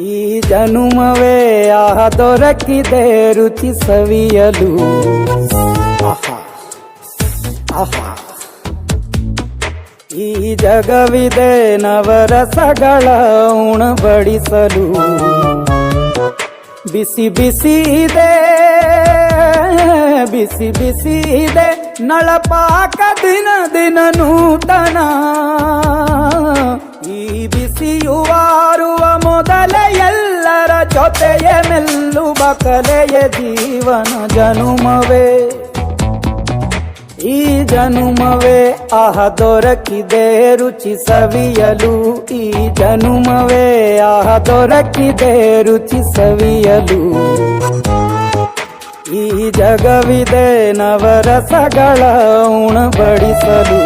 ಈ ಜನುಮವೇ ದೊರಕಿದೆ ರುಚಿ ಸವಿಯಲು. ಆಹಾ ಆಹಾ, ಈ ಜಗವಿದೆ ನವರಸಗಳ ಉಣಬಡಿಸಲು. ಬಿಸಿ ಬಿಸಿ ಇದೆ, ಬಿಸಿ ಬಿಸಿ ಇದೆ ನಳಪಾಕ ದಿನ ದಿನ ನೂತನ. ಈ ಬಿಸಿಯುವಾರುವ ಮೊದಲೇ ಎಲ್ಲರ ಜೊತೆಯೇ ಮೆಲ್ಲುವ ಕಲೆಯ ಜೀವನ ಜನುಮವೇ. ಈ ಜನುಮವೇ ದೊರಕಿದೆ ರುಚಿ ಸವಿಯಲು. ಈ ಜನುಮವೇ ದೊರಕಿದೆ ರುಚಿ ಸವಿಯಲು. ಈ ಜಗವಿದೆ ನವರಸಗಳ ಉಣಬಡಿಸಲು.